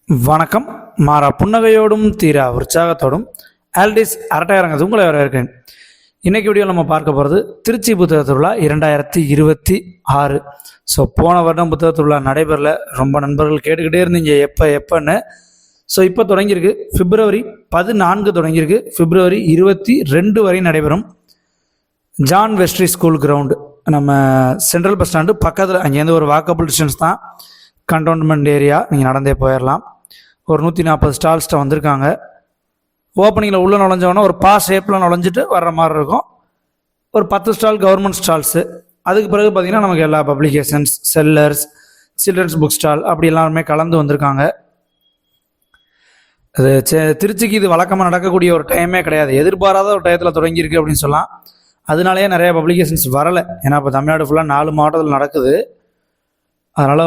வணக்கம். மாறா புன்னகையோடும் தீரா உற்சாகத்தோடும் ஆல்டிஸ் அரட்டையரங்கத்து உங்களை வரவேற்கிறேன். இன்றைக்கி வீடியோவில் நம்ம பார்க்க போகிறது திருச்சி புத்தக திருவிழா 2026. ஸோ போன வருடம் புத்தக திருவிழா நடைபெறல. ரொம்ப நண்பர்கள் கேட்டுக்கிட்டே இருந்தீங்க எப்போன்னு. ஸோ இப்போ தொடங்கியிருக்கு. February 14 தொடங்கியிருக்கு. February 22 வரை நடைபெறும். ஜான் வெஸ்ட்ரி ஸ்கூல் கிரவுண்டு, நம்ம சென்ட்ரல் பஸ் ஸ்டாண்டு பக்கத்தில். அங்கேருந்து ஒரு வாக்கபிள் டிஸ்டன்ஸ் தான். கண்டோன்மெண்ட் ஏரியா, நீங்கள் நடந்தே போயிடலாம். ஒரு 140 ஸ்டால்ஸ்ட்டை வந்திருக்காங்க. ஓப்பனிங்கில் உள்ளே நுழைஞ்சோன்னா ஒரு ஷேப்பில் நுழைஞ்சிட்டு வர்ற மாதிரி இருக்கும். ஒரு 10 ஸ்டால் கவர்மெண்ட் ஸ்டால்ஸு. அதுக்கு பிறகு பார்த்திங்கன்னா நமக்கு எல்லா publications, sellers, children's book stall அப்படி எல்லாருமே கலந்து வந்திருக்காங்க. அது திருச்சிக்கு இது வழக்கமாக நடக்கக்கூடிய ஒரு டைமே கிடையாது. எதிர்பாராத ஒரு டயத்தில் தொடங்கியிருக்கு அப்படின்னு சொல்லலாம். அதனாலேயே நிறையா பப்ளிகேஷன்ஸ் வரலை. ஏன்னா இப்போ தமிழ்நாடு ஃபுல்லாக 4 மாவட்டத்தில் நடக்குது. அதனால்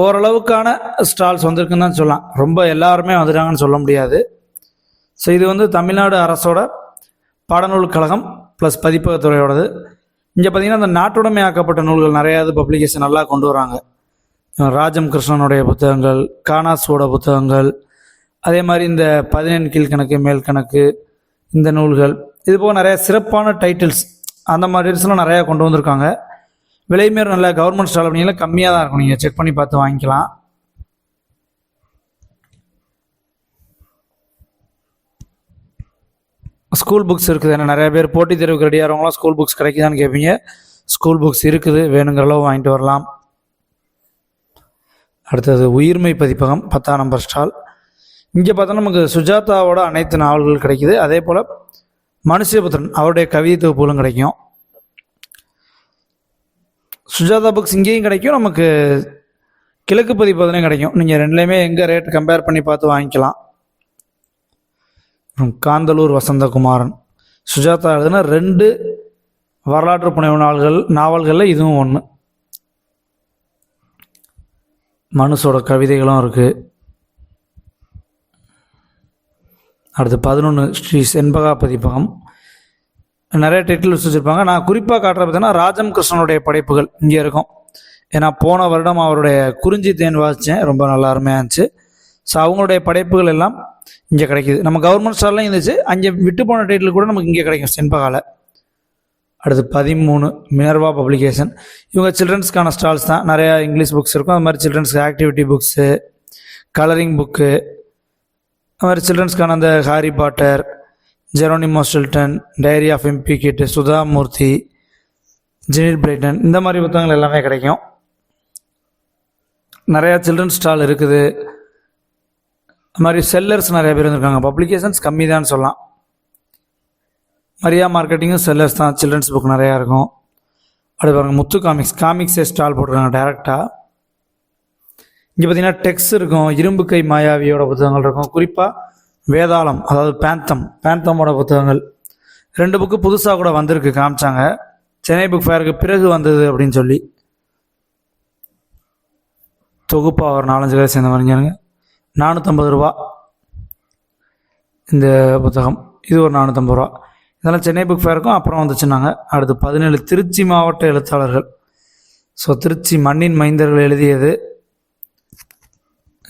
ஓரளவுக்கான ஸ்டால்ஸ் வந்திருக்குன்னு தான் சொல்லலாம். ரொம்ப எல்லாருமே வந்துட்டாங்கன்னு சொல்ல முடியாது. ஸோ இது தமிழ்நாடு அரசோட பாடநூல் கழகம் ப்ளஸ் பதிப்பகத்துறையோடது. இங்கே பார்த்திங்கன்னா அந்த நாட்டுடைமை ஆக்கப்பட்ட நூல்கள் நிறையாது பப்ளிகேஷன் நல்லா கொண்டு வராங்க. ராஜம் கிருஷ்ணனுடைய புத்தகங்கள், கானாஸோட புத்தகங்கள், அதே மாதிரி இந்த 17 கீழ்கணக்கு மேல் கணக்கு, இந்த நூல்கள், இது போக நிறையா சிறப்பான டைட்டில்ஸ், அந்த மாதிரிலாம் நிறையா கொண்டு வந்திருக்காங்க. விலைமேற நல்ல கவர்மெண்ட் ஸ்டால் அப்படின்னா கம்மியாக தான் இருக்கும். நீங்கள் செக் பண்ணி பார்த்து வாங்கிக்கலாம். ஸ்கூல் புக்ஸ் இருக்குது. ஏன்னா நிறைய பேர் போட்டித் தேர்வுக்கு ரெடியாகிறவங்களாம் ஸ்கூல் புக்ஸ் கிடைக்குதான்னு கேட்பீங்க. ஸ்கூல் புக்ஸ் இருக்குது, வேணுங்கிற அளவு வாங்கிட்டு வரலாம். அடுத்தது உயிர்மை பதிப்பகம் 10ஆம் நம்பர் ஸ்டால். இங்கே பார்த்தோன்னா நமக்கு சுஜாதாவோட அனைத்து நாவல்கள் கிடைக்குது. அதே போல் மனுஷபுத்திரன் அவருடைய கவிதை தொகுப்புகளும் கிடைக்கும். சுஜாதா புக்ஸ் இங்கேயும் கிடைக்கும், நமக்கு கிழக்கு பதிப்பதுலையும் கிடைக்கும். நீங்கள் ரெண்டுலேயுமே எங்கே ரேட் கம்பேர் பண்ணி பார்த்து வாங்கிக்கலாம். காந்தலூர் வசந்தகுமாரன் சுஜாதா எழுதுனா 2 வரலாற்று புனைவு நாவல்களில் இதுவும் ஒன்று. மனுஷோட கவிதைகளும் இருக்குது. அடுத்து 11 ஸ்ரீ செண்பகா பதிப்பகம். நிறைய டைட்டில்ஸ் வச்சுருப்பாங்க. நான் குறிப்பாக காட்டுற பார்த்தீங்கன்னா ராஜம் கிருஷ்ணனுடைய படைப்புகள் இங்கே இருக்கும். ஏன்னா போன வருடம் அவருடைய குறிஞ்சி தேன் வாசித்தேன், ரொம்ப நல்லா அருமையாக இருந்துச்சு. ஸோ அவங்களுடைய படைப்புகள் எல்லாம் இங்கே கிடைக்கிது. நம்ம கவர்மெண்ட் ஸ்டால்லாம் இருந்துச்சு, அங்கே விட்டு போன டைட்டில் கூட நமக்கு இங்கே கிடைக்கும் செண்பகாவில். அடுத்து 13 மினர்வா பப்ளிகேஷன். இவங்க சில்ட்ரன்ஸ்க்கான ஸ்டால்ஸ் தான். நிறையா இங்கிலீஷ் புக்ஸ் இருக்கும். அது மாதிரி சில்ட்ரன்ஸ்க்கு ஆக்டிவிட்டி புக்ஸு, கலரிங் புக்கு, அது மாதிரி சில்ட்ரன்ஸ்க்கான அந்த Harry Potter, Geronimo Stilton, Diary of Wimpy Kid, Sudha Murthy, ஜெனில் பிரைட்டன், இந்த மாதிரி புத்தகங்கள் எல்லாமே கிடைக்கும். நிறையா சில்ட்ரன்ஸ் ஸ்டால் இருக்குது. அது மாதிரி செல்லர்ஸ் நிறைய பேர் இருந்திருக்காங்க. பப்ளிகேஷன்ஸ் கம்மி தான் சொல்லலாம். மரியா மார்க்கெட்டிங்கும் செல்லர்ஸ் தான். சில்ட்ரன்ஸ் புக் நிறையா இருக்கும். அப்படி பாருங்கள், முத்து காமிக்ஸே ஸ்டால் போட்டிருக்காங்க டேரெக்டாக. இங்கே பார்த்தீங்கன்னா டெக்ஸ்ட் இருக்கும். இரும்பு கை மாயாவியோட புத்தகங்கள் இருக்கும். குறிப்பாக வேதாளம், அதாவது பேந்தமோட புத்தகங்கள் 2 புக்கு புதுசாக கூட வந்திருக்கு, காமிச்சாங்க. சென்னை புக் ஃபேருக்கு பிறகு வந்தது அப்படின்னு சொல்லி. தொகுப்பாக ஒரு 4-5 கதை சேர்ந்த மாதிரிங்க. 450 ரூபா இந்த புத்தகம். இது ஒரு 450 ரூபா. இதெல்லாம் சென்னை புக் ஃபேருக்கும் அப்புறம் வந்துச்சுன்னாங்க. அடுத்து 17 திருச்சி மாவட்ட எழுத்தாளர்கள். ஸோ திருச்சி மண்ணின் மைந்தர்கள் எழுதியது.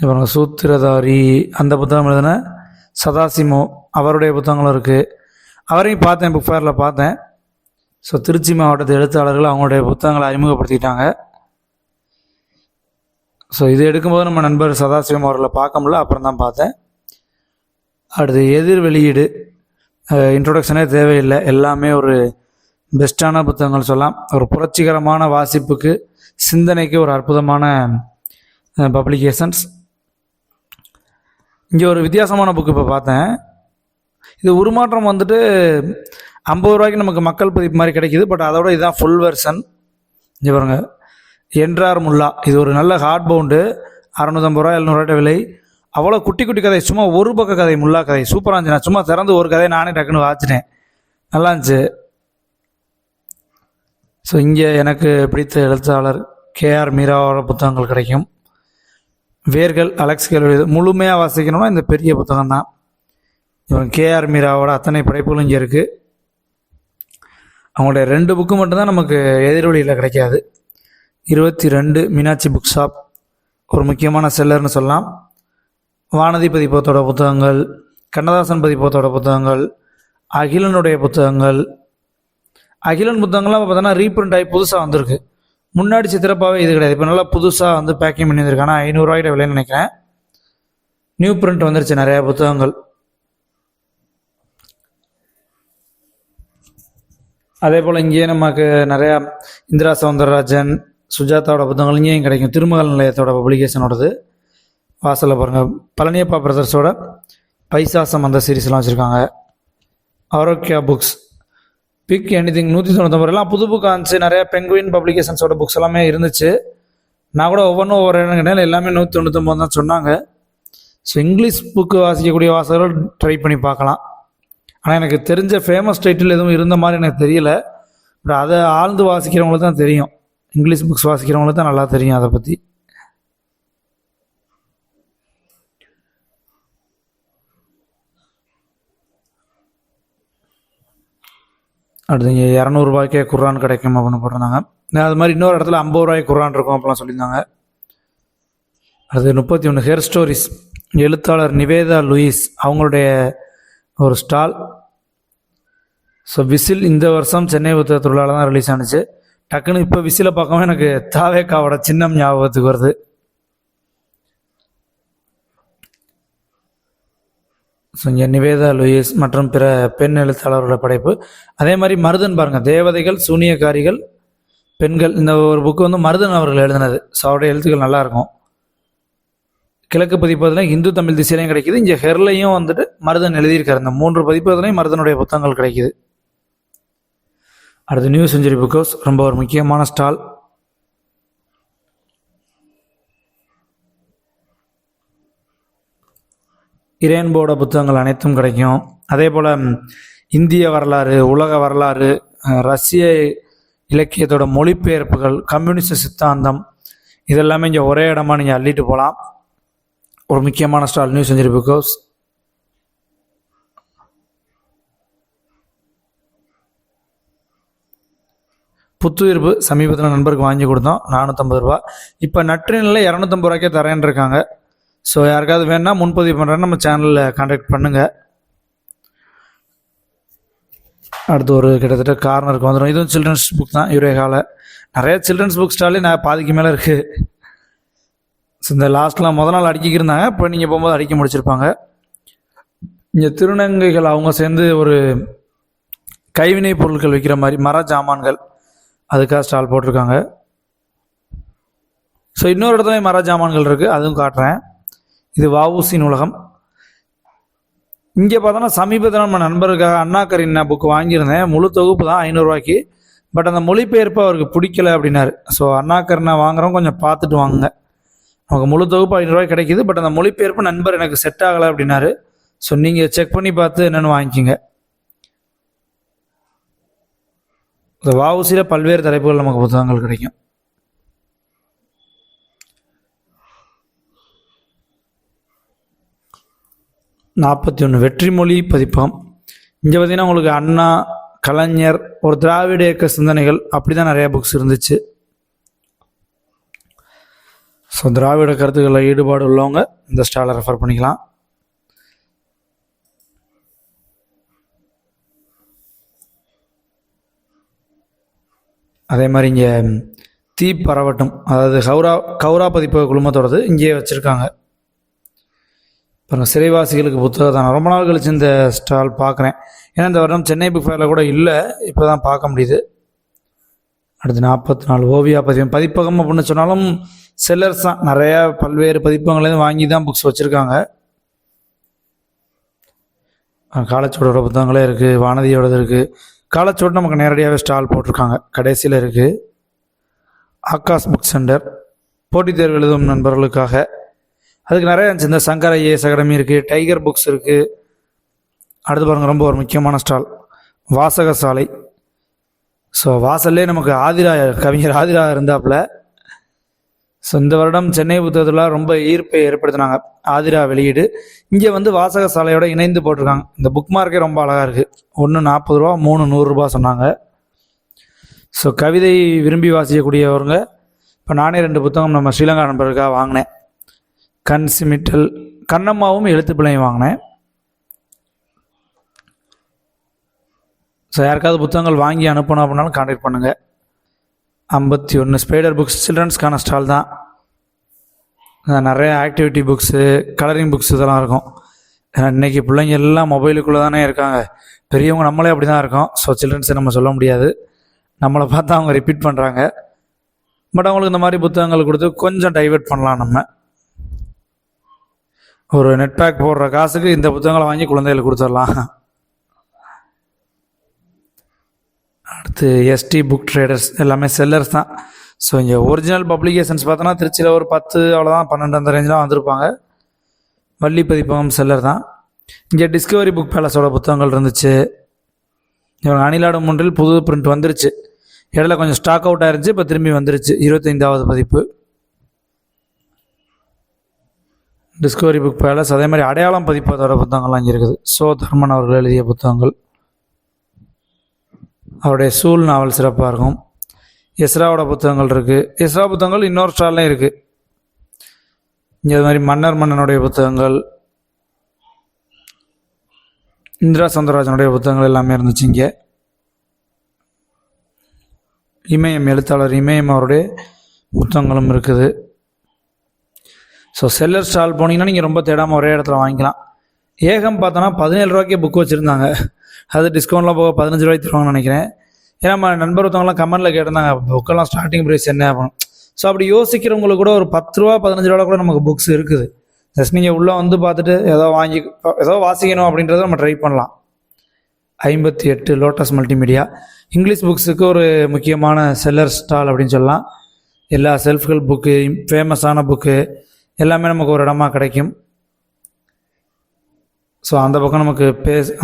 இவங்க சூத்திரதாரி அந்த புத்தகம் எழுதின சதாசிமோ அவருடைய புத்தகங்களும் இருக்குது. அவரையும் பார்த்தேன், புக் ஃபேரில் பார்த்தேன். ஸோ திருச்சி மாவட்டத்து எழுத்தாளர்கள் அவங்களுடைய புத்தகங்களை அறிமுகப்படுத்திட்டாங்க. ஸோ இது எடுக்கும்போது நம்ம நண்பர் சதாசிவம் அவர்களை பார்க்க முடியல, அப்புறம் தான் பார்த்தேன். அடுத்து எதிர் வெளியீடு. இன்ட்ரோடக்ஷனே தேவையில்லை, எல்லாமே ஒரு பெஸ்ட்டான புத்தகங்கள் சொல்லலாம். ஒரு புரட்சிகரமான வாசிப்புக்கு, சிந்தனைக்கு ஒரு அற்புதமான பப்ளிகேஷன்ஸ். இங்கே ஒரு வித்தியாசமான புக்கு இப்போ பார்த்தேன். இது உருமாற்றம் 50 ரூபாய்க்கு நமக்கு மக்கள் பதிப்பு மாதிரி கிடைக்கிது. பட் அதோட இதுதான் ஃபுல் வெர்ஷன். இங்கே பாருங்க, என்றார் முல்லா. இது ஒரு நல்ல ஹார்ட் பவுண்டு, 650 ரூபா 700 ரூபாய் விலை. அவ்வளோ குட்டி குட்டி கதை, சும்மா ஒரு பக்க கதை, முல்லா கதை சூப்பராக இருந்துச்சு. நான் சும்மா திறந்து ஒரு கதையை நானே டக்குன்னு வாசிச்சிட்டேன், நல்லா இருந்துச்சு. ஸோ இங்கே எனக்கு பிடித்த எழுத்தாளர் KR மீராவோட புத்தகங்கள் கிடைக்கும். வேர்கள் அலெக்ஸ் கேள்வி முழுமையாக வாசிக்கணும்னா இந்த பெரிய புத்தகம் தான். இவன் KR மீராவோட அத்தனை படைப்புகளும் இங்கே இருக்குது. அவங்களுடைய 2 புக்கு மட்டும்தான் நமக்கு எதிரொலியில் கிடைக்காது. 22 மீனாட்சி புக் ஷாப் ஒரு முக்கியமான செல்லர்னு சொல்லலாம். வானதி பதிப்பகத்தோட புத்தகங்கள், கண்ணதாசன் பதிப்பகத்தோட புத்தகங்கள், அகிலனுடைய புத்தகங்கள். அகிலன் புத்தகங்கள்லாம் பார்த்தோன்னா ரீப்ரிண்ட் ஆகி புதுசாக வந்திருக்கு. முன்னாடி சித்திரப்பாவே இது கிடையாது. இப்போ நல்லா புதுசாக வந்து பேக்கிங் பண்ணி வந்திருக்கு. ஆனால் 500 ரூபாய்கிட்ட விலைன்னு நினைக்கிறேன். நியூ பிரிண்ட் வந்துருச்சு நிறையா புத்தகங்கள். அதே போல் இங்கேயே நமக்கு நிறையா இந்திரா சௌந்தரராஜன், சுஜாதாவோட புத்தகங்கள் இங்கேயும் கிடைக்கும். திருமகள் நிலையத்தோட பப்ளிகேஷனோடது வாசலில் பாருங்கள். பழனியப்பா பிரதர்ஸோட பைசாசம் அந்த சீரீஸ்லாம் வச்சுருக்காங்க. ஆரோக்கியா புக்ஸ், பிக் எனிதிங் 199 ரூபாய்லாம் புது புக் ஆச்சு. நிறையா பெங்குவின் பப்ளிகேஷன்ஸோட புக்ஸ் எல்லாமே இருந்துச்சு. நான் கூட ஒவ்வொன்றும் ஒவ்வொரு இடம் கிடையாது, எல்லாமே 199 தான் சொன்னாங்க. ஸோ இங்கிலீஷ் புக்கு வாசிக்கக்கூடிய வாசகர்கள் ட்ரை பண்ணி பார்க்கலாம். ஆனால் எனக்கு தெரிஞ்ச ஃபேமஸ் டைட்டில் எதுவும் இருந்த மாதிரி எனக்கு தெரியல. பட் அதை ஆழ்ந்து வாசிக்கிறவங்களுக்கு தான் தெரியும். இங்கிலீஷ் புக்ஸ் வாசிக்கிறவங்களுக்கு தான் நல்லா தெரியும் அதை பற்றி. அடுத்து இங்கே 200 ரூபாய்க்கே குர்ஆன் கிடைக்கும் அப்படின்னு போட்டிருந்தாங்க. அது மாதிரி இன்னொரு இடத்துல 50 ரூபாய்க்கு குர்ஆன் இருக்கும் அப்படிலாம் சொல்லியிருந்தாங்க. அடுத்து 31 ஹேர் ஸ்டோரிஸ், எழுத்தாளர் நிவேதா லூயிஸ் அவங்களுடைய ஒரு ஸ்டால். ஸோ விசில் இந்த வருஷம் சென்னை புத்தக திருவிழாவில் தான் ரிலீஸ் ஆனிச்சு. டக்குன்னு இப்போ விசிலை பார்க்கவும் எனக்கு தாவேக்காவோட சின்னம் ஞாபகத்துக்கு வருது. ஸோ இங்கே நிவேதா லூயிஸ் மற்றும் பிற பெண் எழுத்தாளர்களோட படைப்பு. அதே மாதிரி மருதன் பாருங்கள், தேவதைகள், சூனியக்காரிகள், பெண்கள். இந்த ஒரு புக்கு வந்து மருதன் அவர்கள் எழுதினது. ஸோ அவருடைய எழுத்துக்கள் நல்லாயிருக்கும். கிழக்கு பதிப்பதில் இந்து தமிழ் திசையிலையும் கிடைக்கிது. இங்கே ஹெர்லையும் வந்துட்டு மருதன் எழுதியிருக்காரு. இந்த 3 பதிப்பதிலையும் மருதனுடைய புத்தகங்கள் கிடைக்கிது. அடுத்து நியூ செஞ்சுரி புக் ஹவுஸ், ரொம்ப ஒரு முக்கியமான ஸ்டால். இரேன்போட புத்தகங்கள் அனைத்தும் கிடைக்கும். அதே போல் இந்திய வரலாறு, உலக வரலாறு, ரஷ்ய இலக்கியத்தோட மொழிபெயர்ப்புகள், கம்யூனிஸ்ட் சித்தாந்தம், இதெல்லாமே இங்கே ஒரே இடமா நீங்கள் அள்ளிட்டு போகலாம். ஒரு முக்கியமான stall new century book house. புத்துயிர்ப்பு சமீபத்தில் நண்பருக்கு வாங்கி கொடுத்தோம், 450 ரூபா. இப்போ நற்றினில் 250 ரூபாய்க்கே தரேன் இருக்காங்க. ஸோ யாருக்காவது வேணால் முன்பதிவு பண்ணுறேன்னு நம்ம சேனலில் கான்டாக்ட் பண்ணுங்கள். அடுத்து ஒரு கிட்டத்தட்ட கார்னருக்கு வந்துடும். இதுவும் சில்ட்ரன்ஸ் புக் தான். யுரேகாவில் நிறைய சில்ட்ரன்ஸ் புக் ஸ்டாலே நான் பாதிக்கு மேலே இருக்குது. ஸோ இந்த லாஸ்ட்லாம் முதல் நாள் அடிக்கிருந்தாங்க, இப்போ நீங்கள் போகும்போது அடிக்க முடிச்சிருப்பாங்க. இங்கே திருநங்கைகள் அவங்க சேர்ந்து ஒரு கைவினை பொருட்கள் விற்கிற மாதிரி மர ஜாமான்கள், அதுக்காக ஸ்டால் போட்டிருக்காங்க. ஸோ இன்னொரு இடத்துல மர ஜாமான்கள் இருக்குது, அதுவும் காட்டுறேன். இது வஉசி நூலகம். இங்கே பார்த்தோன்னா சமீபத்தில் நம்ம நண்பருக்காக அண்ணா கரீனா புக்கு வாங்கியிருந்தேன். முழு தொகுப்பு தான் 500 ரூபாய்க்கு. பட் அந்த மொழிபெயர்ப்பு அவருக்கு பிடிக்கல அப்படின்னாரு. ஸோ அண்ணா கரீனா வாங்குறோம், கொஞ்சம் பார்த்துட்டு வாங்குங்க. நமக்கு முழு தொகுப்பு 500 ரூபாய்க்கு கிடைக்கிது. பட் அந்த மொழிபெயர்ப்பு நண்பர் எனக்கு செட் ஆகலை அப்படின்னாரு. ஸோ நீங்கள் செக் பண்ணி பார்த்து என்னென்னு வாங்கிக்கிங்க. இந்த வஉசியில் பல்வேறு தலைப்புகள் நமக்கு புத்தகங்கள் கிடைக்கும். நாற்பத்தி வெற்றிமொழி பதிப்பகம். இங்கே பார்த்தீங்கன்னா உங்களுக்கு அண்ணா, கலைஞர், ஒரு திராவிட இயக்க சிந்தனைகள், அப்படி தான் நிறையா புக்ஸ் இருந்துச்சு. ஸோ திராவிட கருத்துக்களில் ஈடுபாடு உள்ளவங்க இந்த ஸ்டாலை ரெஃபர் பண்ணிக்கலாம். அதே மாதிரி இங்கே தீ பரவட்டும், அதாவது கௌரா பதிப்பக குழுமத்தோடது இங்கேயே வச்சுருக்காங்க. அப்புறம் சிறைவாசிகளுக்கு புத்தகம் தான் ரொம்ப நாள் கழிச்சு இந்த ஸ்டால் பார்க்குறேன். ஏன்னா இந்த வருடம் சென்னை புக் ஃபேரில் கூட இல்லை, இப்போ தான் பார்க்க முடியுது. அடுத்து 44 ஓவியா பதிப்பகம் அப்படின்னு சொன்னாலும் செல்லர்ஸ் தான். நிறையா பல்வேறு பதிப்பகங்கள்லேருந்து வாங்கி தான் புக்ஸ் வச்சுருக்காங்க. காலச்சோடோட புத்தகங்களே இருக்குது, வானதியோடது இருக்குது. காலச்சோடு நமக்கு நேரடியாகவே ஸ்டால் போட்டிருக்காங்க, கடைசியில் இருக்குது. ஆகாஷ் புக் சென்டர் போட்டித் தேர்வு எழுதும் நண்பர்களுக்காக. அதுக்கு நிறையா இருந்துச்சு. இந்த சங்கர் ஐஏஎஸ் அகாடமி இருக்குது, டைகர் புக்ஸ் இருக்குது. அடுத்து பாருங்கள், ரொம்ப ஒரு முக்கியமான ஸ்டால் வாசக சாலை. ஸோ வாசல்லே நமக்கு ஆதிரா, கவிஞர் ஆதிரா இருந்தாப்புல. ஸோ இந்த வருடம் சென்னை புத்தகத்தில் ரொம்ப ஈர்ப்பை ஏற்படுத்தினாங்க ஆதிரா வெளியீடு. இங்கே வந்து வாசக சாலையோட இணைந்து போட்டிருக்காங்க. இந்த புக் மார்க்கே ரொம்ப அழகாக இருக்குது. 1 40 ரூபா, 3 100 ரூபா சொன்னாங்க. ஸோ கவிதை விரும்பி வாசிக்கக்கூடியவங்க, இப்போ நானே 2 புத்தகம் நம்ம ஸ்ரீலங்கா நண்பர்களுக்காக வாங்கினேன். கண் சிமிட்டல், கண்ணம்மாவும் எழுத்துப்பிள்ளையும் வாங்கினேன். ஸோ யாருக்காவது புத்தகங்கள் வாங்கி அனுப்பணும் அப்படின்னாலும் கான்டாக்ட் பண்ணுங்கள். 51 ஸ்பைடர் புக்ஸ் சில்ட்ரன்ஸ்க்கான ஸ்டால் தான். நிறைய ஆக்டிவிட்டி புக்ஸு, கலரிங் புக்ஸ் இதெல்லாம் இருக்கும். ஏன்னா இன்றைக்கி பிள்ளைங்க எல்லாம் மொபைலுக்குள்ளே தானே இருக்காங்க. பெரியவங்க நம்மளே அப்படி தான் இருக்கோம். ஸோ சில்ட்ரன்ஸை நம்ம சொல்ல முடியாது, நம்மளை பார்த்தா அவங்க ரிப்பீட் பண்ணுறாங்க. பட் அவங்களுக்கு இந்த மாதிரி புத்தகங்கள் கொடுத்து கொஞ்சம் டைவெர்ட் பண்ணலாம். நம்ம ஒரு நெட் பேக் போடுற காசுக்கு இந்த புத்தகங்களை வாங்கி குழந்தைகளுக்கு கொடுத்துடலாம். அடுத்து எஸ்டி புக் ட்ரேடர்ஸ் எல்லாமே செல்லர்ஸ் தான். ஸோ இங்கே ஒரிஜினல் பப்ளிகேஷன்ஸ் பார்த்தோன்னா திருச்சியில் ஒரு 10 அவ்வளோதான், 12 அந்த ரேஞ்செலாம் வந்திருப்பாங்க. வள்ளி பதிப்பகம் செல்லர் தான். இங்கே டிஸ்கவரி புக் பேலஸோட புத்தகங்கள் இருந்துச்சு. இவங்க அணிலாடும் ஒன்றில் புது பிரிண்ட் வந்துருச்சு. இடையில கொஞ்சம் ஸ்டாக் அவுட் ஆயிருச்சு, இப்போ திரும்பி வந்துருச்சு 25வது பதிப்பு டிஸ்கவரி புக் பேலஸ். அதே மாதிரி அடையாளம் பதிப்பதோட புத்தகங்கள்லாம் இங்கே இருக்குது. சோ தர்மன் அவர்கள் எழுதிய புத்தகங்கள். அவருடைய சூழ் நாவல் சிறப்பாக இருக்கும். எஸ்ராவோட புத்தகங்கள் இருக்குது. எஸ்ரா புத்தகங்கள் இன்னொரு ஸ்டால்லையும் இருக்குது. இங்கே அது மாதிரி மன்னனுடைய புத்தகங்கள், இந்திரா சௌந்தரராஜனுடைய புத்தகங்கள் எல்லாமே இருந்துச்சு. இங்கே இமயம் எழுத்தாளர் இமயம் அவருடைய புத்தகங்களும் இருக்குது. ஸோ செல்லர் ஸ்டால் போனீங்கன்னா நீங்கள் ரொம்ப தேடாமல் ஒரே இடத்துல வாங்கிக்கலாம். ஏகம் பார்த்தோன்னா 17 ரூபாய்க்கே புக் வச்சுருந்தாங்க. அது டிஸ்கவுண்ட்லாம் போக 15 ரூபாய்க்கு தருவாங்கன்னு நினைக்கிறேன். ஏன்னா நம்ம நண்பர் ஒருத்தவங்களாம் கமெண்டில் கேட்டிருந்தாங்க புக்கெல்லாம் ஸ்டார்டிங் ப்ரைஸ் என்ன அப்படின்னு. ஸோ அப்படி யோசிக்கிறவங்களுக்கு கூட ஒரு 10 ரூபா 15 ரூபா கூட நமக்கு புக்ஸ் இருக்குது. ஜஸ்ட் நீங்கள் உள்ளே வந்து பார்த்துட்டு ஏதோ வாசிக்கணும் அப்படின்றத நம்ம ட்ரை பண்ணலாம். 58 லோட்டஸ் மல்டிமீடியா இங்கிலீஷ் புக்ஸுக்கு ஒரு முக்கியமான செல்லர் ஸ்டால் அப்படின்னு சொல்லலாம். எல்லா செல்ஃப் ஹெல்ப் புக்கு, ஃபேமஸான புக்கு எல்லாமே நமக்கு ஒரு இடமா கிடைக்கும். ஸோ அந்த பக்கம் நமக்கு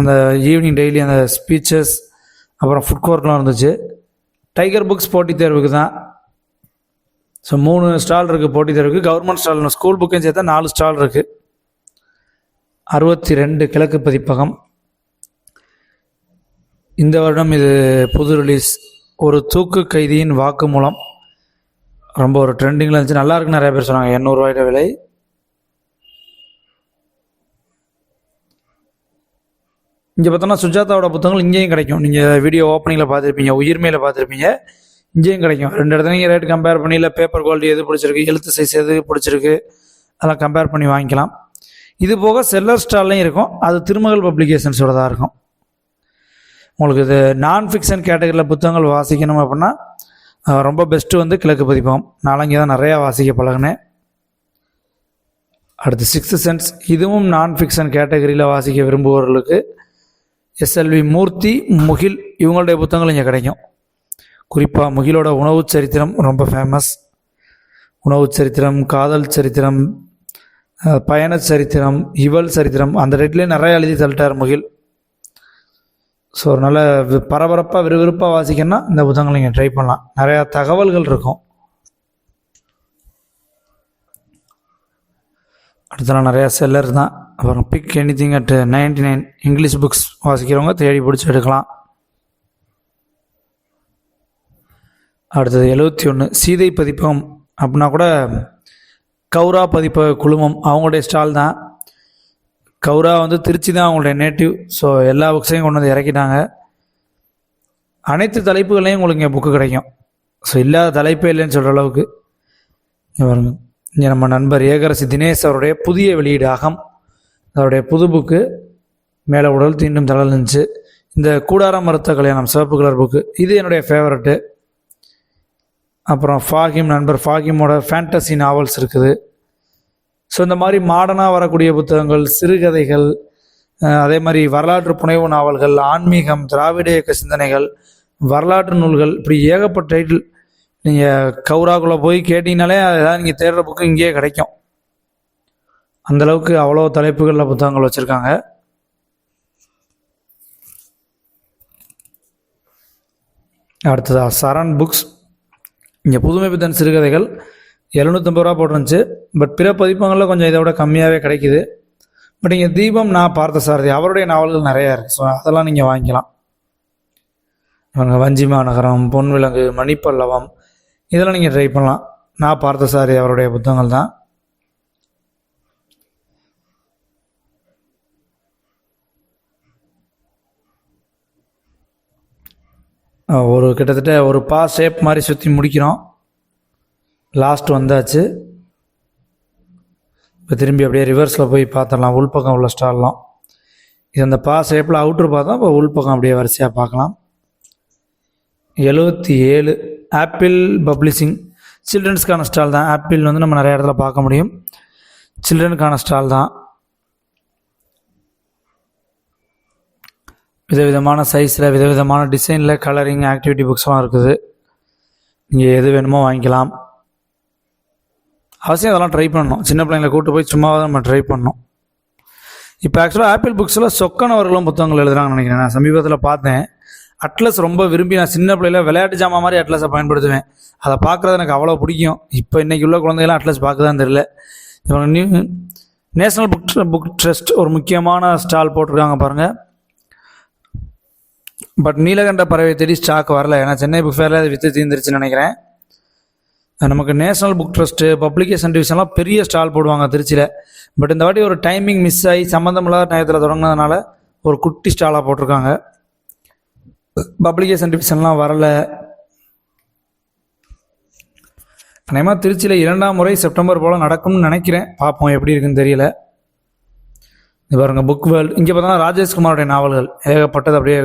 அந்த ஈவினிங் டெய்லி அந்த ஸ்பீச்சஸ், அப்புறம் ஃபுட் கோர்ட்லாம் இருந்துச்சு. டைகர் புக்ஸ் போட்டித் தேர்வுக்கு தான். ஸோ 3 ஸ்டால் இருக்குது போட்டித் தேர்வுக்கு. கவர்மெண்ட் ஸ்டால் ஸ்கூல் புக்கையும் சேர்த்தா 4 ஸ்டால் இருக்குது. 62 கிழக்கு பதிப்பகம். இந்த வருடம் இது புது ரிலீஸ். ஒரு தூக்கு கைதியின் வாக்கு மூலம் ரொம்ப ஒரு ட்ரெண்டிங்கில் இருந்துச்சு. நல்லா இருக்குன்னு நிறைய பேர் சொன்னாங்க. 800 ரூபாயோட விலை. இங்கே பார்த்தோன்னா சுஜாதாவோட புத்தகங்கள் இங்கேயும் கிடைக்கும். நீங்கள் வீடியோ ஓப்பனிங்கில் பார்த்துருப்பீங்க, உயிர்மையில் பார்த்துருப்பீங்க, இங்கேயும் கிடைக்கும். 2 இடத்துல நீங்கள் ரேட் கம்பேர் பண்ணி, இல்லை பேப்பர் குவாலிட்டி எது பிடிச்சிருக்கு, எழுத்து சைஸ் எது பிடிச்சிருக்கு, அதெல்லாம் கம்பேர் பண்ணி வாங்கிக்கலாம். இது போக செல்லர் ஸ்டால்லையும் இருக்கும். அது திருமகள் பப்ளிகேஷன்ஸோட தான் இருக்கும். உங்களுக்கு இது நான் ஃபிக்ஷன் கேட்டகரியில் புத்தகங்கள் வாசிக்கணும் அப்படின்னா ரொம்ப பெஸ்ட்டு வந்து கிழக்கு பதிப்பகம். நான் இங்கே தான் நிறையா வாசிக்க பழகினேன். அடுத்து 6th சென்ஸ். இதுவும் நான் ஃபிக்ஷன் கேட்டகரியில் வாசிக்க விரும்புபவர்களுக்கு எஸ்எல்வி மூர்த்தி, முகில் இவங்களுடைய புத்தகங்கள் இங்கே கிடைக்கும். குறிப்பாக முகிலோட உணவு சரித்திரம் ரொம்ப ஃபேமஸ். உணவு சரித்திரம், காதல் சரித்திரம், பயண சரித்திரம், இவள் சரித்திரம், அந்த ரேட்லேயே நிறைய எழுதி தள்ளிட்டார் முகில். ஸோ ஒரு நல்ல பரபரப்பாக விறுவிறுப்பாக வாசிக்கணும்னா இந்த புத்தகங்கள் நீங்கள் ட்ரை பண்ணலாம். நிறையா தகவல்கள் இருக்கும். அடுத்தலாம் நிறையா செல்லர் தான். அப்புறம் pick anything at 99 English books வாசிக்கிறவங்க தேடி பிடிச்சி எடுக்கலாம். அடுத்தது 71 சீதை பதிப்பகம் அப்படின்னா கூட கௌரா பதிப்பக குழுமம் அவங்களுடைய ஸ்டால் தான். கௌரா வந்து திருச்சி தான் அவங்களுடைய நேட்டிவ். ஸோ எல்லா புக்ஸையும் கொண்டு வந்து இறக்கிட்டாங்க. அனைத்து தலைப்புகளையும் உங்களுக்கு இங்கே புக்கு கிடைக்கும். ஸோ இல்லாத தலைப்பே இல்லைன்னு சொல்கிற அளவுக்கு பாருங்க. இங்கே நம்ம நண்பர் ஏகரசி தினேஷ் அவருடைய புதிய வெளியீடு அகம், அவருடைய புது புக்கு மேலே உடல் தீண்டும் தளல் இருந்துச்சு. இந்த கூடாரம் மறுத்த கல்யாணம் சிவப்பு கலர் புக்கு, இது என்னுடைய ஃபேவரட்டு. அப்புறம் ஃபாகிம், நண்பர் ஃபாகிமோட ஃபேண்டசி நாவல்ஸ் இருக்குது. ஸோ இந்த மாதிரி மாடர்னாக வரக்கூடிய புத்தகங்கள், சிறுகதைகள், அதே மாதிரி வரலாற்று புனைவு நாவல்கள், ஆன்மீகம், திராவிட இயக்க சிந்தனைகள், வரலாற்று நூல்கள், இப்படி ஏகப்பட்ட டைட்டில். நீங்கள் கௌராக்குள்ளே போய் கேட்டிங்கனாலே அதான் நீங்கள் தேடுற புக்கு இங்கேயே கிடைக்கும். அந்தளவுக்கு அவ்வளோ தலைப்புகளில் புத்தகங்கள் வச்சுருக்காங்க. அடுத்ததாக சரண் புக்ஸ். இங்கே புதுமை பித்தன் சிறுகதைகள் 750 ரூபா போட்டுருந்துச்சு. பட் பிற பதிப்பங்களில் கொஞ்சம் இதை விட கம்மியாகவே கிடைக்குது. பட் இங்கே தீபம் நான் பார்த்த சாரதி அவருடைய நாவல்கள் நிறையா இருக்குது. ஸோ அதெல்லாம் நீங்கள் வாங்கிக்கலாம். வஞ்சி மாநகரம், பொன்விலங்கு, மணிப்பல்லவம் இதெல்லாம் நீங்கள் ட்ரை பண்ணலாம். நான் பார்த்த சாரதி அவருடைய புத்தகங்கள் தான். ஒரு கிட்டத்தட்ட ஒரு பா ஷேப் மாதிரி சுற்றி முடிக்கிறோம். லாஸ்ட் வந்தாச்சு. இப்போ திரும்பி அப்படியே ரிவர்ஸில் போய் பார்த்துடலாம் உள்பக்கம் உள்ள ஸ்டால்லாம். இது அந்த பா ஷேப்பில் அவுட்ரு பார்த்தோம். இப்போ உள்பக்கம் அப்படியே வரிசையாக பார்க்கலாம். 77 ஆப்பிள் பப்ளிஷிங் சில்ட்ரன்ஸ்க்கான ஸ்டால் தான். ஆப்பிள் வந்து நம்ம நிறைய இடத்துல பார்க்க முடியும். சில்ட்ரனுக்கான ஸ்டால் தான். விதவிதமான சைஸில் விதவிதமான டிசைனில் கலரிங் ஆக்டிவிட்டி புக்ஸ்லாம் இருக்குது. நீங்கள் எது வேணுமோ வாங்கிக்கலாம். அவசியம் அதெல்லாம் ட்ரை பண்ணணும். சின்ன பிள்ளைங்களை கூப்பிட்டு போய் சும்மாவே நம்ம ட்ரை பண்ணணும். இப்போ ஆக்சுவலாக ஆப்பிள் புக்ஸில் சொக்கனவர்களும் புத்தகங்கள் எழுதுகிறாங்கன்னு நினைக்கிறேன். நான் சமீபத்தில் பார்த்தேன். அட்லஸ் ரொம்ப விரும்பி நான் சின்ன பிள்ளையில விளையாட்டு ஜாமான் மாதிரி அட்லஸை பயன்படுத்துவேன். அதை பார்க்குறது எனக்கு அவ்வளோ பிடிக்கும். இப்போ இன்றைக்கி உள்ள குழந்தைகளாம் அட்லஸ் பார்க்குதான்னு தெரியல. இவங்க நேஷ்னல் புக் ட்ரஸ்ட் ஒரு முக்கியமான ஸ்டால் போட்டிருக்காங்க பாருங்கள். பட் நீலகண்ட பறவை தேடி ஸ்டாக் வரல. ஏன்னா சென்னை புக் ஃபேரில் அது விற்று தீர்ந்துருச்சுன்னு நினைக்கிறேன். நமக்கு நேஷ்னல் புக் ட்ரஸ்ட்டு பப்ளிகேஷன் டிவிஷன்லாம் பெரிய ஸ்டால் போடுவாங்க திருச்சியில். பட் இந்த வாட்டி ஒரு டைமிங் மிஸ் ஆகி சம்மந்தமில்லாத டயத்தில் தொடங்கினதுனால ஒரு குட்டி ஸ்டாலாக போட்டிருக்காங்க. பப்ளிகேஷன் டிவிஷன்லாம் வரலை. அநேகமாக திருச்சியில் 2ஆம் முறை செப்டம்பர் போல் நடக்கும்னு நினைக்கிறேன். பார்ப்போம் எப்படி இருக்குன்னு தெரியல. இது பாருங்க புக் வேர்ல்டு. இங்கே பார்த்தோன்னா ராஜேஷ்குமாரோடைய நாவல்கள் ஏகப்பட்டது. அப்படியே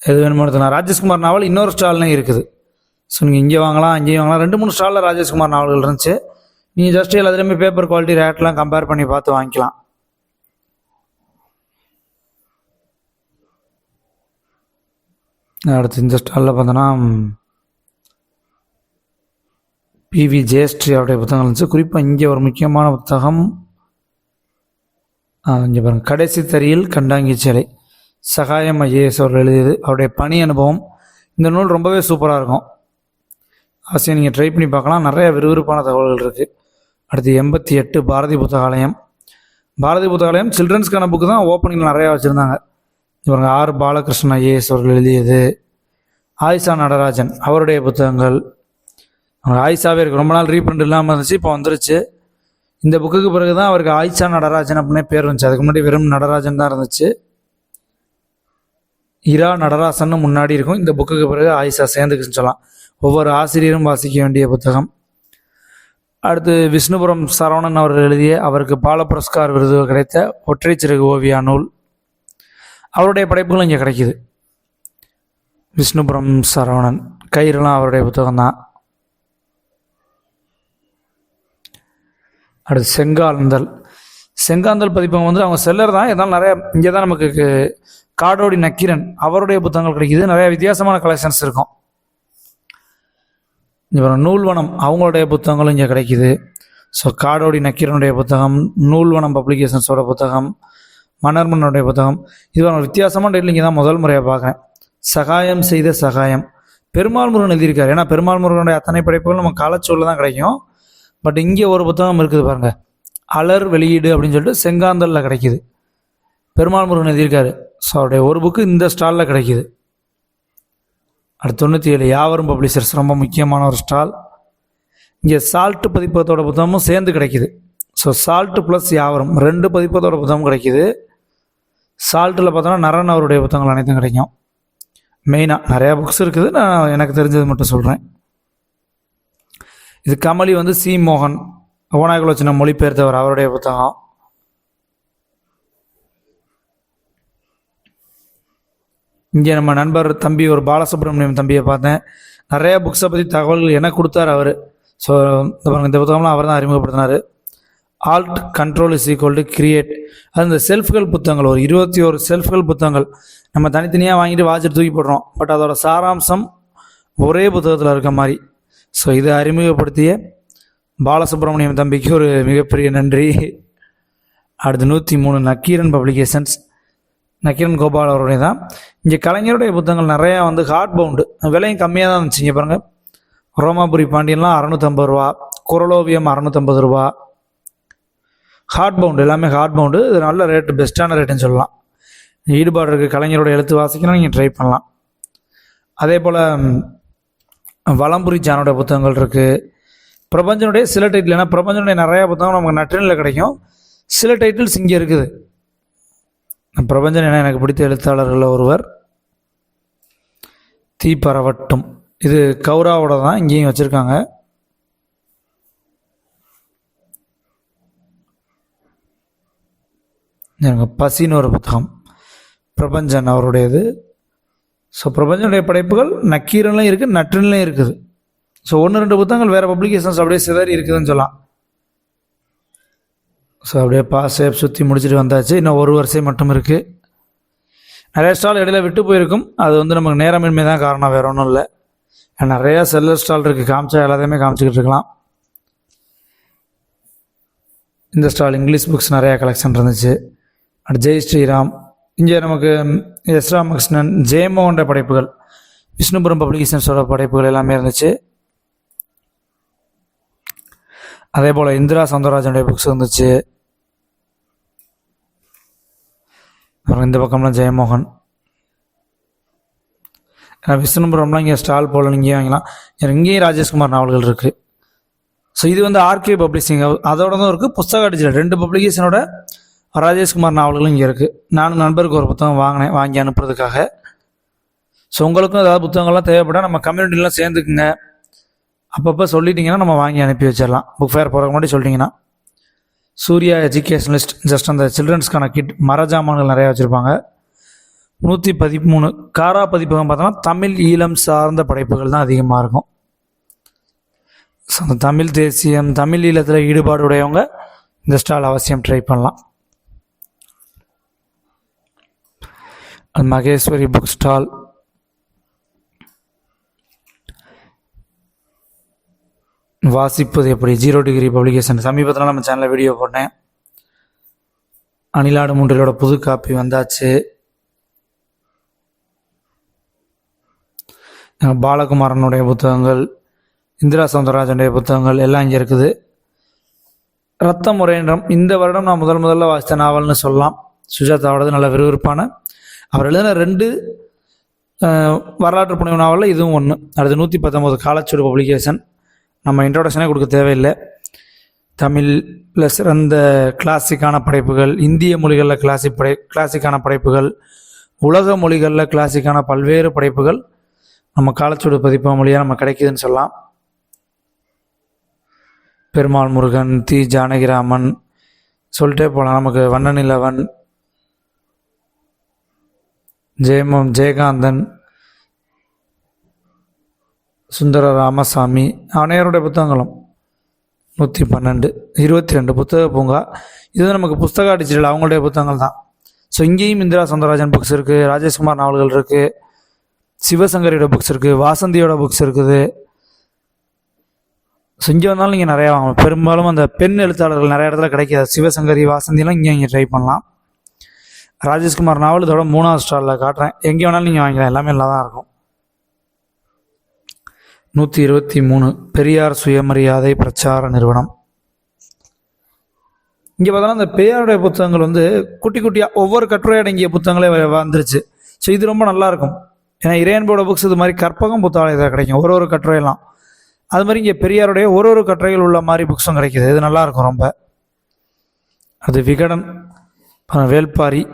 எது வேணுமோ எடுத்துக்கலாம். ராஜேஷ்குமார் நாவல் இன்னொரு ஸ்டால்லையும் இருக்குது. ஸோ நீங்கள் இங்கே வாங்கலாம் அங்கேயும் வாங்கலாம். 2-3 ஸ்டாலில் ராஜேஷ்குமார் நாவல்கள் இருந்துச்சு. நீங்கள் ஜஸ்ட் எல்லாத்துலேயுமே பேப்பர் குவாலிட்டி ரேட்லாம் கம்பேர் பண்ணி பார்த்து வாங்கிக்கலாம். அடுத்து இந்த ஸ்டாலில் பார்த்தோன்னா பிவி ஜெயஸ்ரீ அவருடைய புத்தகங்கள் இருந்துச்சு. குறிப்பாக இங்கே ஒரு முக்கியமான புத்தகம் இங்கே பாருங்கள், கடைசி தறியில் கண்டாங்கி சிலை, சகாயம் ஐஏஎஸ் அவர்கள் எழுதியது. அவருடைய பணி அனுபவம். இந்த நூல் ரொம்பவே சூப்பராக இருக்கும். அவசியம் நீங்கள் ட்ரை பண்ணி பார்க்கலாம். நிறைய விறுவிறுப்பான தகவல்கள் இருக்குது. அடுத்து 88 பாரதி புத்தகாலயம். பாரதி புத்தகாலயம் சில்ட்ரன்ஸ்க்கான புக்கு தான் ஓப்பனிங்கில் நிறையா வச்சுருந்தாங்க. இவங்க ஆர் பாலகிருஷ்ணன் ஐஏஎஸ் அவர்கள் எழுதியது. ஆயிஷா நடராஜன் அவருடைய புத்தகங்கள். அவங்க ஆயிஷாவே இருக்குது. ரொம்ப நாள் ரீப்ரிண்ட் இல்லாமல் இருந்துச்சு, இப்போ வந்துருச்சு. இந்த புக்குக்கு பிறகு தான் அவருக்கு ஆயிஷா நடராஜன் அப்படின்னே பேர் இருந்துச்சு. அதுக்கு முன்னாடி வெறும் நடராஜன் தான் இருந்துச்சு. இரா நடராசன்னு முன்னாடி இருக்கும். இந்த புக்குக்கு பிறகு ஆயிஷா சேர்ந்துக்குன்னு சொல்லலாம். ஒவ்வொரு ஆசிரியரும் வாசிக்க வேண்டிய புத்தகம். அடுத்து விஷ்ணுபுரம் சரவணன் அவர்கள் எழுதிய, அவருக்கு பால புரஸ்கார் விருது கிடைத்த ஒற்றை சிறகு ஓவியா நூல். அவருடைய படைப்புகளும் இங்கே கிடைக்கிது. விஷ்ணுபுரம் சரவணன் கயிறுலாம் அவருடைய புத்தகம் தான். அடுத்து செங்காந்தல். செங்காந்தல் பதிப்பகம் வந்து அவங்க செல்லர் தான். இதனால் நிறைய இங்கே தான் நமக்கு காடோடி நக்கீரன் அவருடைய புத்தகங்கள் கிடைக்கிது. நிறைய வித்தியாசமான கலெக்ஷன்ஸ் இருக்கும். இவங்க நூல்வனம் அவங்களுடைய புத்தகங்களும் இங்கே கிடைக்கிது. ஸோ காடோடி நக்கீரனுடைய புத்தகம், நூல்வனம் பப்ளிகேஷன்ஸோட புத்தகம், மன்னர்மனுடைய புத்தகம். இது ஒரு வித்தியாசமான டைட்டில் இங்கே தான் முதல் முறையாக பார்க்குறேன். சகாயம் செய்த சகாயம் பெருமாள் முருகன் எழுதியிருக்காரு. ஏன்னா பெருமாள் முருகனுடைய அத்தனை படைப்புகள் நம்ம காலச்சூரில் தான் கிடைக்கும். பட் இங்கே ஒரு புத்தகம் இருக்குது பாருங்கள், அலர் வெளியீடு அப்படின்னு சொல்லிட்டு செங்காந்தலில் கிடைக்கிது. பெருமாள் முருகன் எழுதியிருக்காரு. ஸோ அவருடைய ஒரு புக்கு இந்த ஸ்டாலில் கிடைக்கிது. அடுத்து 97 யாவரும் பப்ளிஷர்ஸ் ரொம்ப முக்கியமான ஒரு ஸ்டால். இங்கே சால்ட்டு பதிப்பகத்தோட புத்தகமும் சேர்ந்து கிடைக்கிது. ஸோ சால்ட்டு ப்ளஸ் யாவரும் 2 பதிப்பகத்தோட புத்தகம் கிடைக்கிது. சால்ட்டில் பார்த்தோன்னா நரன் அவருடைய புத்தகங்கள் அனைத்தும் கிடைக்கும். மெயினாக நிறையா புக்ஸ் இருக்குது, நான் எனக்கு தெரிஞ்சது மட்டும் சொல்கிறேன். இது கமலி வந்து சி மோகன் ஓனாகுலோச்சனை மொழிபெயர்த்தவர், அவருடைய புத்தகம். இங்கே நம்ம நண்பர் தம்பி ஒரு பாலசுப்ரமணியம் தம்பியை பார்த்தேன். நிறைய புக்ஸை பற்றி தகவல்கள் எனக்கு கொடுத்தார் அவர். ஸோ இந்த புத்தகம்லாம் அவர் தான் அறிமுகப்படுத்தினார். Alt control is equal to create. அது இந்த செல்ஃப்கள் புத்தகங்கள் ஒரு 21 செல்ஃப்கள் புத்தகங்கள் நம்ம தனித்தனியாக வாங்கிட்டு வாட்சிட்டு தூக்கி போடுறோம். பட் அதோட சாராம்சம் ஒரே புத்தகத்தில் இருக்க மாதிரி. ஸோ இதை அறிமுகப்படுத்திய பாலசுப்ரமணியம் தம்பிக்கு ஒரு மிகப்பெரிய நன்றி. அடுத்து 103 நக்கீரன் பப்ளிகேஷன்ஸ். நக்கீரன் கோபால் அவருடைய தான். இங்கே கலைஞருடைய புத்தகங்கள் நிறையா வந்து ஹார்ட் பவுண்டு, விலையும் கம்மியாக தான் இருந்துச்சு. இங்கே பாருங்கள், ரோமாபுரி பாண்டியன்லாம் 650 ரூபா, குரலோவியம் 650 ரூபா. ஹார்ட் பவுண்டு எல்லாமே ஹார்ட் பவுண்டு. இது நல்ல ரேட்டு, பெஸ்ட்டான ரேட்டுன்னு சொல்லலாம். ஈடுபாடு இருக்குது, கலைஞரோட எழுத்து வாசிக்கணும், நீங்கள் ட்ரை பண்ணலாம். அதே போல் வலம்புரி ஜானோட புத்தகங்கள் இருக்குது. பிரபஞ்சனுடைய சில டைட்டில், ஏன்னா பிரபஞ்சனுடைய நிறையா புத்தகம் நமக்கு நற்றினில் கிடைக்கும். சில டைட்டில்ஸ் இங்கே இருக்குது. பிரபஞ்சன் என எனக்கு பிடித்த எழுத்தாளர்களில் ஒருவர். தீ பரவட்டும். இது கௌராவோட தான், இங்கேயும் வச்சுருக்காங்க. பசின்னு ஒரு புத்தகம், பிரபஞ்சன் அவருடையது. ஸோ பிரபஞ்சனுடைய படைப்புகள் நக்கீரன்லையும் இருக்குது, நற்றின்லையும் இருக்குது. ஸோ 1-2 புத்தகங்கள் வேறு பப்ளிகேஷன்ஸ் அப்படியே சிதறி இருக்குதுன்னு சொல்லலாம். ஸோ அப்படியே சேப் சுற்றி முடிச்சுட்டு வந்தாச்சு. இன்னும் ஒரு வரிசை மட்டும் இருக்குது. நிறைய ஸ்டால் இடையில விட்டு போயிருக்கும். அது நமக்கு நேரமின்மை தான் காரணம், வேறு ஒன்றும் இல்லை. நிறையா செல்லர் ஸ்டால் இருக்குது, காமிச்சா எல்லாத்தையுமே காமிச்சிக்கிட்டு இருக்கலாம். இந்த ஸ்டால் இங்கிலீஷ் புக்ஸ் நிறையா கலெக்ஷன் இருந்துச்சு. அடுத்து ஜெய் ஸ்ரீராம், இங்கே நமக்கு எஸ் ராமகிருஷ்ணன், ஜெயமோகன்ற படைப்புகள், விஷ்ணுபுரம் பப்ளிகேஷன்ஸோட படைப்புகள் எல்லாமே இருந்துச்சு. அதே போல் இந்திரா சௌந்தரராஜனுடைய புக்ஸ் இருந்துச்சு. அப்புறம் இந்த பக்கம்லாம் ஜெயமோகன். விஷ்ணுபுரம்லாம் இங்கே ஸ்டால் போல் இங்கேயும் வாங்கலாம். இங்கேயும் ராஜேஷ்குமார் நாவல்கள் இருக்குது. ஸோ இது ஆர்கே பப்ளிஷிங் அதோட தான் இருக்குது. புஸ்தக டிஜிட்டல் 2 பப்ளிகேஷனோட ராஜேஷ்குமார் நாவல்களும் இங்கே இருக்குது. நானும் நண்பருக்கு ஒரு புத்தகம் வாங்கி அனுப்புறதுக்காக. ஸோ உங்களுக்கும் ஏதாவது புத்தகங்கள்லாம் தேவைப்பட்டால் நம்ம கம்யூனிட்டிலாம் சேர்ந்துக்குங்க. அப்பப்போ சொல்லிட்டிங்கன்னா நம்ம வாங்கி அனுப்பி வச்சிடலாம். புக் ஃபேர் போகிற முன்னாடி சொல்லிட்டிங்கன்னா. சூர்யா எஜுகேஷனலிஸ்ட், ஜஸ்ட் அந்த சில்ட்ரன்ஸ்க்கான கிட் மரஜாமான்கள் நிறையா வச்சுருப்பாங்க. 113 காரா பதிப்பகம் பார்த்தோன்னா தமிழ் ஈழம் சார்ந்த படைப்புகள் தான் அதிகமாக இருக்கும். ஸோ அந்த தமிழ் தேசியம், தமிழ் ஈழத்தில் ஈடுபாடு உடையவங்க இந்த ஸ்டால் அவசியம் ட்ரை பண்ணலாம். மகேஸ்வரி புக் ஸ்டால், வாசிப்பது எப்படி, 0 டிகிரி பப்ளிகேஷன். சமீபத்தில் நம்ம சேனலில் வீடியோ போட்டேன். அணிலாடு மூன்றிலோட புது காப்பி வந்தாச்சு. பாலகுமாரனுடைய புத்தகங்கள், இந்திரா சௌந்தரராஜனுடைய புத்தகங்கள் எல்லாம் இங்கே இருக்குது. ரத்தம் முறையன்றம் இந்த வருடம் நான் முதல்ல வாசித்த நாவல்னு சொல்லலாம். சுஜாதாவோடது நல்ல விறுவிறுப்பான, அவர் எழுதின 2 வரலாற்று புனைவு நாவலில் இதுவும் ஒன்று. அடுத்து 119 காலச்சுவடு பப்ளிகேஷன். நம்ம இன்ட்ரோடக்ஷனே கொடுக்க தேவையில்லை. தமிழில் சிறந்த கிளாசிக்கான படைப்புகள், இந்திய மொழிகளில் கிளாசிக்கான படைப்புகள், உலக மொழிகளில் கிளாசிக்கான பல்வேறு படைப்புகள் நம்ம காலச்சுவடு பதிப்பு மொழியாக நம்ம கிடைக்குதுன்னு சொல்லலாம். பெருமாள் முருகன், தி ஜானகிராமன் சொல்லிட்டே போகலாம். நமக்கு வண்ணநிலவன், ஜெயகாந்தன், சுந்தர ராமசாமி, அனைவருடைய புத்தகங்களும் 112 22 புத்தக பூங்கா. இது நமக்கு புஸ்தக டிஜிட்டல் அவங்களுடைய புத்தகங்கள் தான். ஸோ இங்கேயும் இந்திரா சௌந்தரராஜன் புக்ஸ் இருக்குது, ராஜேஷ்குமார் நாவல்கள் இருக்குது, சிவசங்கரியோட புக்ஸ் இருக்குது, வாசந்தியோட புக்ஸ் இருக்குது. ஸோ இங்கே வந்தாலும் நீங்கள் நிறையா வாங்கலாம். பெரும்பாலும் அந்த பெண் எழுத்தாளர்கள் நிறைய இடத்துல கிடைக்காது. சிவசங்கரி, வாசந்தியெல்லாம் இங்கே ட்ரை பண்ணலாம். ராஜேஷ்குமார் நாவல் இதோட 3வது ஸ்டாலில் காட்டுறேன். எங்கே வேணாலும் நீங்கள் வாங்கிக்கலாம், எல்லாமே நல்லா தான் இருக்கும். 123 பெரியார் சுயமரியாதை பிரச்சார நிறுவனம். இங்கே பார்த்தோன்னா இந்த பெரியாருடைய புத்தகங்கள் குட்டி குட்டியாக ஒவ்வொரு கட்டுரை அடங்கிய புத்தகங்களே வந்துருச்சு. ஸோ இது ரொம்ப நல்லாயிருக்கும். ஏன்னா இறையன்போட புக்ஸ் இது மாதிரி கற்பகம் புத்தகாலயத்தில் கிடைக்கும் ஒரு கட்டுரையெல்லாம். அது மாதிரி இங்கே பெரியாருடைய ஒரு கட்டுரைகள் உள்ள மாதிரி புக்ஸும் கிடைக்கிது. இது நல்லாயிருக்கும் ரொம்ப. அது விகடன் வேல்பாரி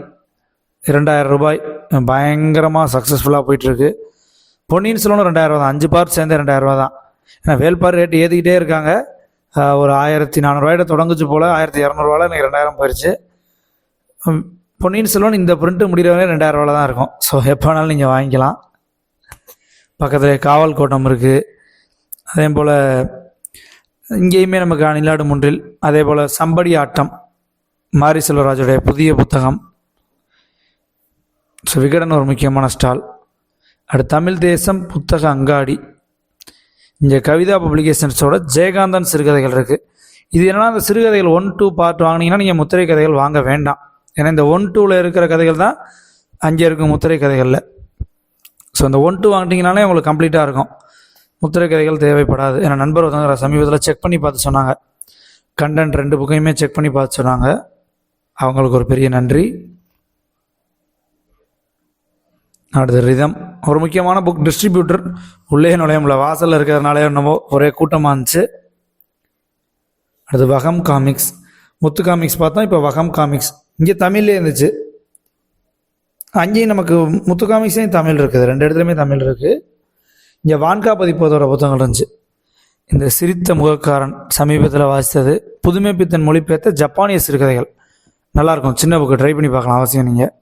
2000 ரூபாய், பயங்கரமாக சக்ஸஸ்ஃபுல்லாக போயிட்டுருக்கு. பொன்னியின் செல்வனும் 2000 தான், 5 பார்ட் சேர்ந்து 2000 ரூபா தான். ஏன்னா வேல்பாரி ரேட்டு ஏற்றிக்கிட்டே இருக்காங்க. ஒரு 1400 ரூபாய்ட்ட தொடங்குச்சு போல், 1200 ரூபாயில் எனக்கு 2000 போயிடுச்சு. பொன்னியின் செல்வன் இந்த பிரிண்ட்டு முடிகிறவங்க 2000 ரூபாயில் தான் இருக்கும். ஸோ எப்போனாலும் நீங்கள் வாங்கிக்கலாம். பக்கத்தில் காவல் கோட்டம் இருக்குது. அதே போல் இங்கேயுமே நமக்கு அணிலாடு மூன்றில், அதே போல் சம்படி ஆட்டம் மாரி செல்வராஜுடைய புதிய புத்தகம். ஸோ விகடன் ஒரு முக்கியமான ஸ்டால். அடுத்து தமிழ் தேசம் புத்தக அங்காடி. இங்கே கவிதா பப்ளிகேஷன்ஸோட ஜெயகாந்தன் சிறுகதைகள் இருக்குது. இது என்னென்னா, அந்த சிறுகதைகள் 1-2 பார்ட் வாங்கினீங்கன்னா நீங்கள் முத்திரை கதைகள் வாங்க வேண்டாம். ஏன்னா இந்த 1-2ல் இருக்கிற கதைகள் தான் அங்கே இருக்கும் முத்திரை கதைகளில். ஸோ அந்த 1-2 வாங்கிட்டீங்கனாலே உங்களுக்கு கம்ப்ளீட்டாக இருக்கும். முத்திரை கதைகள் தேவைப்படாது. ஏன்னா நண்பர் ஒருத்தவங்க சமீபத்தில் செக் பண்ணி பார்த்து சொன்னாங்க. கண்டென்ட் 2 புக்கையுமே செக் பண்ணி பார்த்து சொன்னாங்க. அவங்களுக்கு ஒரு பெரிய நன்றி. அடுத்து ரிதம், ஒரு முக்கியமான புக். டிஸ்ட்ரிபியூட்டர் உள்ளே நுழையமுள்ள, வாசலில் இருக்கிறதுனால என்னவோ ஒரே கூட்டமாக இருந்துச்சு. அடுத்து வகம் காமிக்ஸ். முத்து காமிக்ஸ் பார்த்தோம், இப்போ வகம் காமிக்ஸ். இங்கே தமிழ்லே இருந்துச்சு. அங்கேயும் நமக்கு முத்து காமிக்ஸையும் தமிழ் இருக்குது, 2 இடத்துலையுமே தமிழ் இருக்குது. இங்கே வான்கா பதிப்பதோட புத்தகங்கள் இருந்துச்சு. இந்த சிரித்த முகக்காரன் சமீபத்தில் வாசித்தது. புதுமை பித்தன் மொழிபெயர்த்த ஜப்பானிய சிறுகதைகள் நல்லாயிருக்கும். சின்ன புக்கு ட்ரை பண்ணி பார்க்கலாம் அவசியம் நீங்கள்.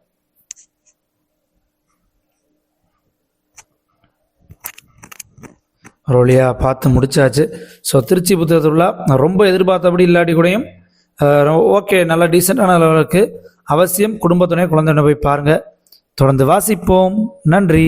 ஒரு வழியாக பார்த்து முடிச்சாச்சு. ஸோ திருச்சி புத்தகத்துள்ள ரொம்ப எதிர்பார்த்தபடி இல்லாட்டி கூடயும் ஓகே நல்ல டீசெண்டான லெவலுக்கு அவசியம் குடும்பத்துடைய குழந்தைய போய் பாருங்கள். தொடர்ந்து வாசிப்போம். நன்றி.